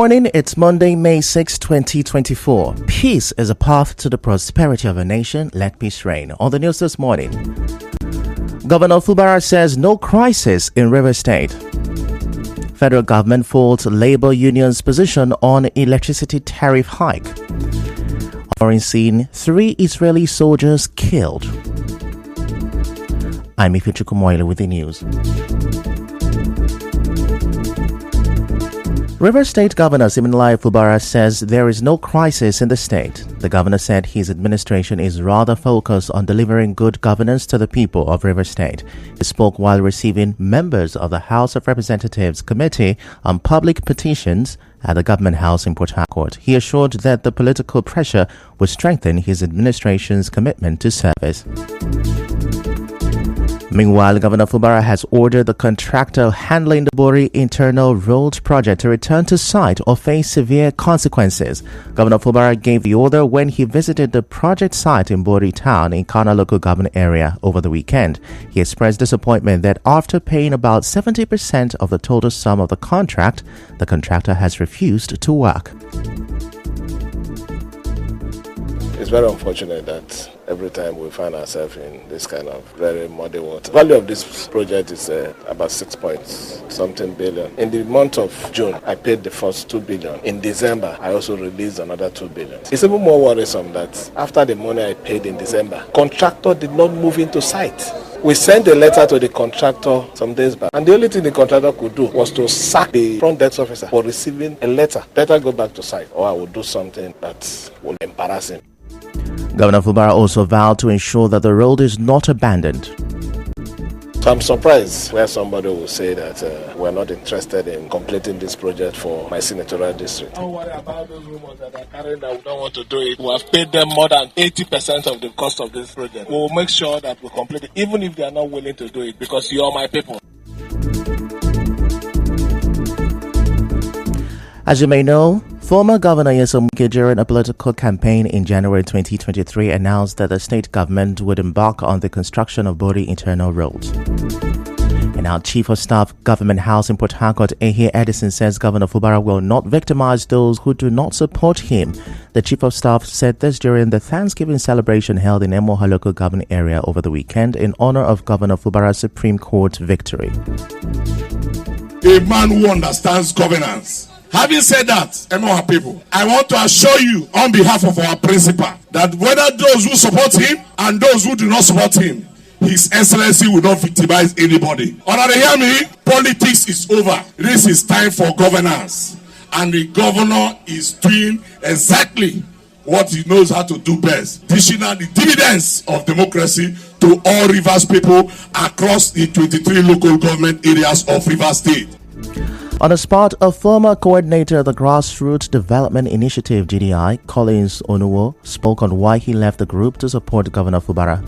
morning, it's Monday, May 6, 2024. Peace is a path to the prosperity of a nation. Let peace reign. On the news this morning, Governor Fubara says no crisis in River State. Federal government faults labor unions' position on electricity tariff hike. Foreign scene, 3 Israeli soldiers killed. I'm Ifechukwumoyle with the news. River State Governor Siminalayi Fubara says there is no crisis in the state. The governor said his administration is rather focused on delivering good governance to the people of River State. He spoke while receiving members of the House of Representatives Committee on Public Petitions at the Government House in Port Harcourt. He assured that the political pressure will strengthen his administration's commitment to service. Meanwhile, Governor Fubara has ordered the contractor handling the Bori Internal Road project to return to site or face severe consequences. Governor Fubara gave the order when he visited the project site in Bori town in Kana local government area over the weekend. He expressed disappointment that after paying about 70% of the total sum of the contract, the contractor has refused to work. It's very unfortunate that every time we find ourselves in this kind of very muddy water. The value of this project is about 6-point-something billion. In the month of June, I paid the first 2 billion. In December, I also released another 2 billion. It's even more worrisome that after the money I paid in December, contractor did not move into site. We sent a letter to the contractor some days back, and the only thing the contractor could do was to sack the front desk officer for receiving a letter. Better go back to site, or I will do something that will embarrass him. Governor Fubara also vowed to ensure that the road is not abandoned. So I'm surprised where somebody will say that we're not interested in completing this project for my senatorial district. Don't worry about those rumors that are carrying that we don't want to do it. We have paid them more than 80% of the cost of this project. We will make sure that we complete it, even if they are not willing to do it, because you are my people. As you may know, former Governor Nyesom Wike, during a political campaign in January 2023, announced that the state government would embark on the construction of Bori Internal Road. And now Chief of Staff, Government House in Port Harcourt, Ehe Edison, says Governor Fubara will not victimize those who do not support him. The Chief of Staff said this during the Thanksgiving celebration held in Emoha local government area over the weekend in honor of Governor Fubara's Supreme Court victory. A man who understands governance. Having said that, Emoha people, I want to assure you on behalf of our principal that whether those who support him and those who do not support him, His Excellency will not victimize anybody. Or they hear me? Politics is over. This is time for governance. And the governor is doing exactly what he knows how to do best, dishing out the dividends of democracy to all Rivers people across the 23 local government areas of Rivers State. On the spot, a former coordinator of the Grassroots Development Initiative GDI, Collins Onuwo, spoke on why he left the group to support Governor Fubara.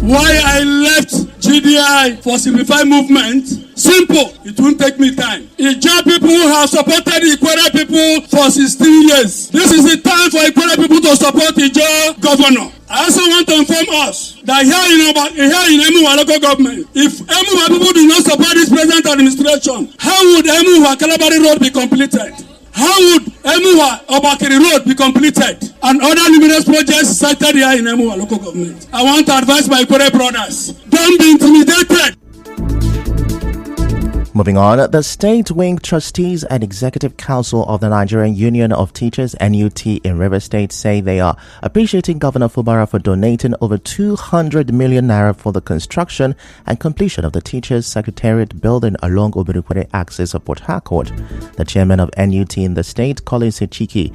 Why I left GDI for Simplify Movement? Simple. It won't take me time. Ijaw people who have supported Ikwere people for 16 years. This is the time for Ikwere people to support Ijaw governor. I also want to inform us that here in Emuwa local government, if Emuwa people do not support this present administration, how would Emuwa Kalabari Road be completed? How would Emuwa Obakiri Road be completed? And other numerous projects cited here in Emuwa local government. I want to advise my Ikwere brothers, don't be intimidated. Moving on, the State Wing Trustees and Executive Council of the Nigerian Union of Teachers (NUT) in River State say they are appreciating Governor Fubara for donating over 200 million naira for the construction and completion of the Teachers Secretariat building along Obirikwere axis of Port Harcourt. The chairman of NUT in the state, Collins Echiki,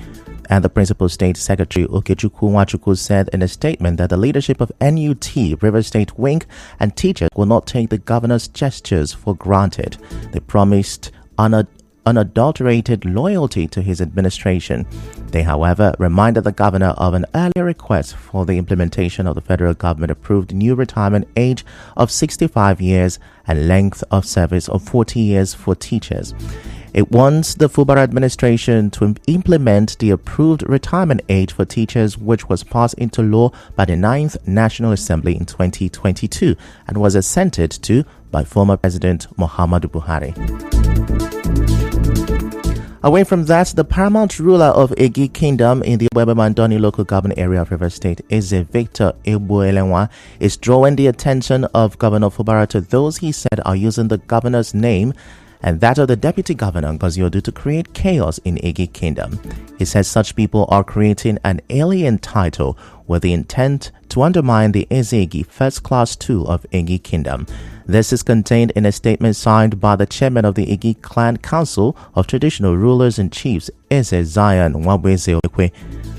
and the Principal State Secretary Okechukwu Nwachukwu said in a statement that the leadership of NUT, River State Wing, and teachers will not take the governor's gestures for granted. They promised unadulterated loyalty to his administration. They, however, reminded the governor of an earlier request for the implementation of the federal government-approved new retirement age of 65 years and length of service of 40 years for teachers. It wants the Fubara administration to implement the approved retirement age for teachers, which was passed into law by the 9th National Assembly in 2022 and was assented to by former President Muhammadu Buhari. Away from that, the paramount ruler of Egi Kingdom in the Obebemandoni local government area of River State, Eze Victor Egbuelenwa, is drawing the attention of Governor Fubara to those he said are using the governor's name and that of the deputy governor Ngozi Odu to create chaos in Egi Kingdom. He says such people are creating an alien title with the intent to undermine the Ezegi First Class 2 of Egi Kingdom. This is contained in a statement signed by the chairman of the Igi Clan Council of Traditional Rulers and Chiefs, Eze Zion Nwabweze Okwe.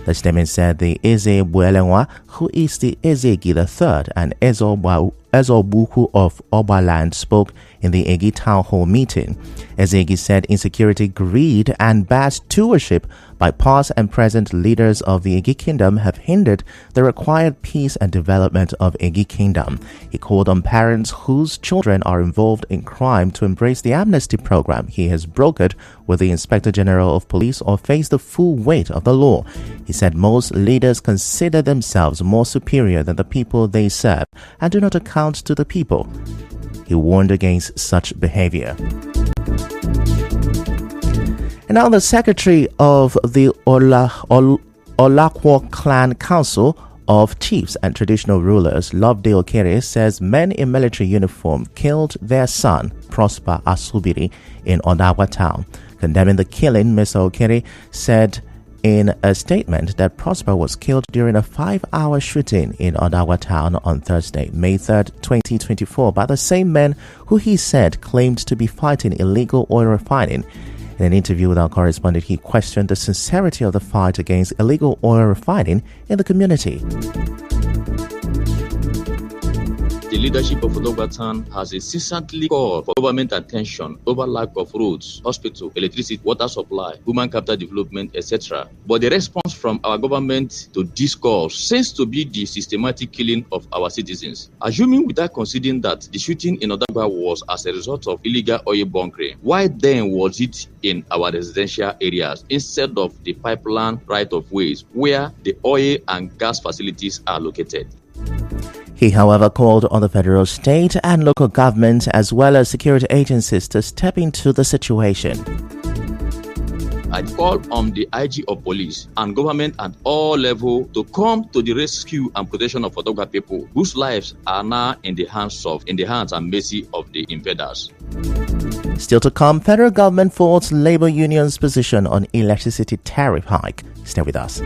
The statement said the Eze Buelenwa, who is the Ezegi III and Ezobuku of Obaland, spoke in the Egi Town Hall meeting. Ezegi said insecurity, greed, and bad stewardship by past and present leaders of the Egi Kingdom have hindered the required peace and development of Egi Kingdom. He called on parents whose children are involved in crime to embrace the amnesty program he has brokered with the Inspector General of Police or face the full weight of the law. He said most leaders consider themselves more superior than the people they serve and do not account to the people. He warned against such behavior. And now the secretary of the Olakwo Clan Council of Chiefs and Traditional Rulers, Lovedale Okere, says men in military uniform killed their son, Prosper Asubiri, in Odawa town. Condemning the killing, Mr. Okere said in a statement that Prosper was killed during a 5-hour shooting in Odawa town on Thursday, May 3rd, 2024, by the same men who he said claimed to be fighting illegal oil refining. In an interview with our correspondent, he questioned the sincerity of the fight against illegal oil refining in the community. The leadership of Odogwatan has incessantly called for government attention over lack of roads, hospital, electricity, water supply, human capital development, etc. But the response from our government to this call seems to be the systematic killing of our citizens. Assuming without considering that the shooting in Odagwa was as a result of illegal oil bunkering, why then was it in our residential areas instead of the pipeline right-of-ways where the oil and gas facilities are located? He, however, called on the federal, state, and local governments as well as security agencies to step into the situation. I call on the IG of police and government at all levels to come to the rescue and protection of Odogwa people whose lives are now in the hands and mercy of the invaders. Still to come, federal government faults labor unions' position on electricity tariff hike. Stay with us.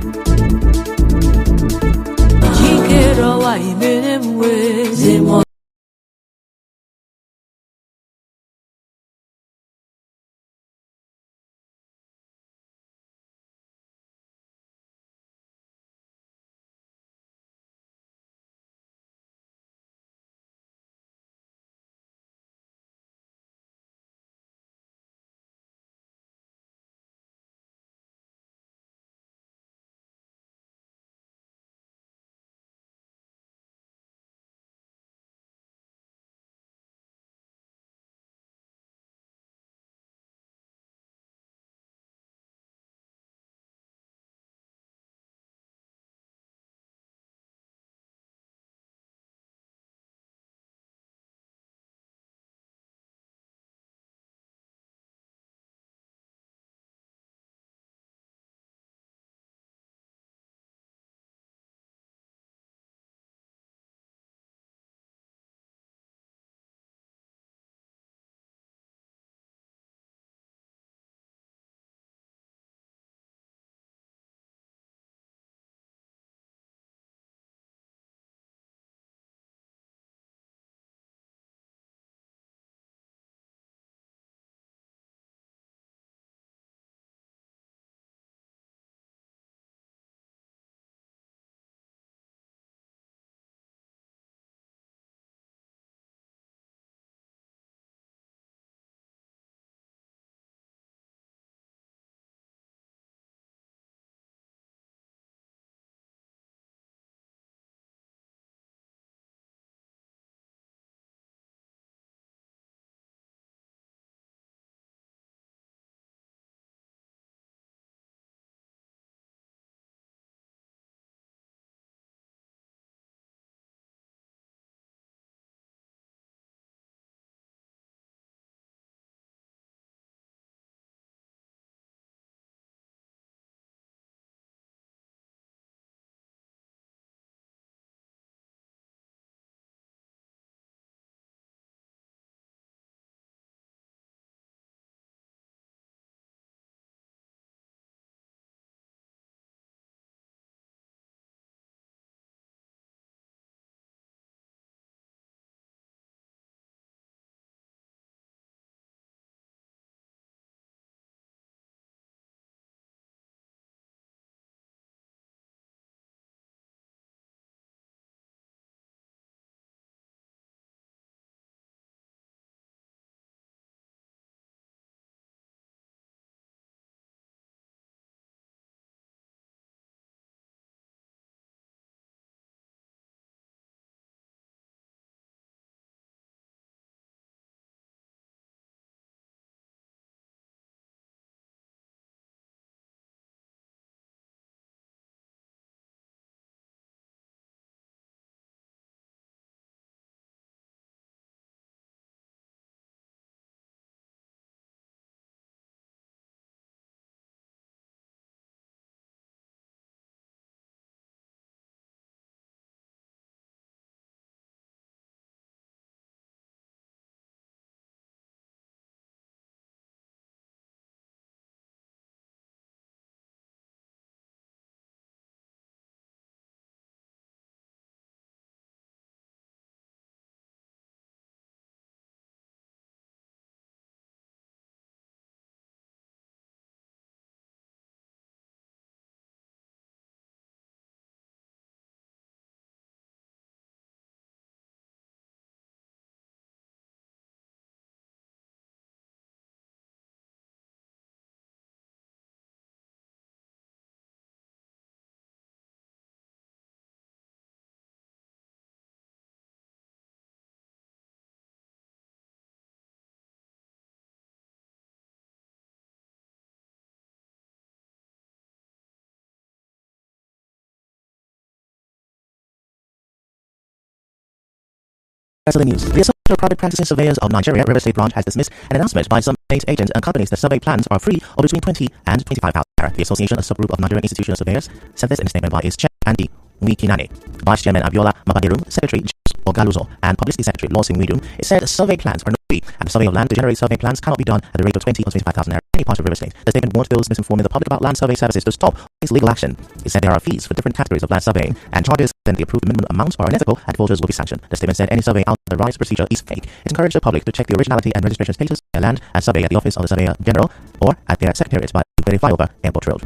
Rest of the news. The Association of Private Practicing Surveyors of Nigeria, River State Branch, has dismissed an announcement by some state agents and companies that survey plans are free or between 20 and 25,000 naira. The association, a subgroup of Nigerian Institution of Surveyors, said this in a statement by its chair, Andy Wikinane, Vice Chairman Abiola Mabaderu, Secretary Ogaluzo, and Publicity Secretary Lawson Widum. It said survey plans are not free, and the survey of land to generate survey plans cannot be done at the rate of 20 or 25,000 naira in any part of River State. The statement warned those misinforming the public about land survey services to stop this legal action. It said there are fees for different categories of land surveying, and charges then the approved minimum amounts are unethical, and defaulters will be sanctioned. The statement said any survey out of the rights procedure is fake. It encouraged the public to check the originality and registration status of their land and survey at the Office of the Surveyor General or at their secretariat by Flyover Airport Road.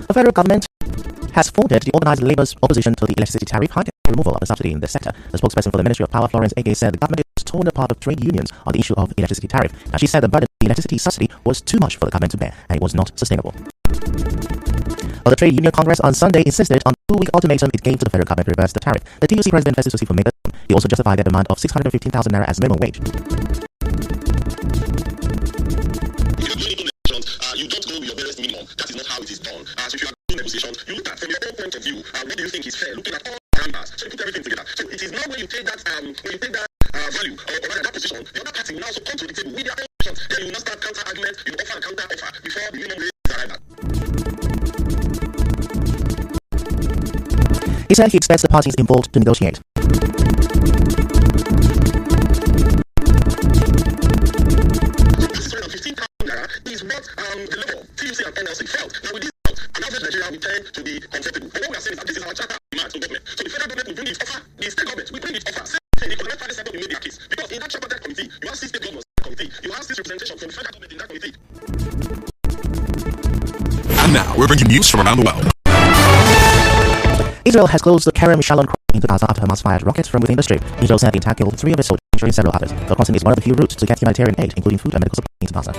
The federal government has folded the organised labour's opposition to the electricity tariff hike and removal of the subsidy in the sector. The spokesperson for the Ministry of Power, Florence Ege, said the government is torn apart of trade unions on the issue of electricity tariff. Now, she said the burden of the electricity subsidy was too much for the government to bear and it was not sustainable. Well, the Trade Union Congress on Sunday insisted on the 2-week ultimatum it gave to the federal government to reverse the tariff. The TUC president Festus Osifo made it. He also justified their demand of 615,000 naira as minimum wage. You don't go with your barest minimum. That is not how it is done. So if you are doing negotiations, you look at from your own point of view. What do you think is fair? Looking at all parameters, so you put everything together. So it is now when you take that value or that position, the other party will now also come to the table with their own position. Then you will not start counter argument. You will offer and counter offer before the minimum wage is arrived at. He said he expects the parties involved to negotiate. Is what the level TUC and NLC felt. Now with this an average Nigeria will tend to be comfortable. And what we are saying is that this is our charter demand to government. So the federal government will bring its offer, the state government will bring its offer. Same thing, the economic party sector will make their case. Because in that tripartite committee, you have 6 state governors in that committee, you have 6 representation from the federal government in that committee. And now we're bringing news from around the world. Israel has closed the Kerem Shalom crossing into Gaza after Hamas fired rockets from within the strip. Israel said the attack killed 3 of its soldiers, injuring several others. The crossing is one of the few routes to get humanitarian aid, including food and medical supplies, into Gaza.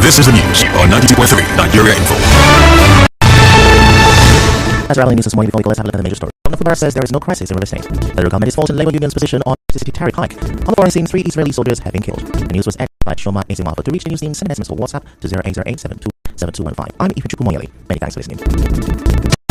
This is the news on 92.3 Nigeria Info. That's Rally News this morning. Before we go, let's have a look at the major story. Governor Fubara says there is no crisis in River State. The federal government is faulting labor union's position on electricity tariff hike. On the foreign scene, 3 Israeli soldiers have been killed. The news was edited by Shoma Eziwafa. To reach the news team, send SMS or WhatsApp to 0808 72 7215. I'm Ifechuku Moyeli. Many thanks for listening.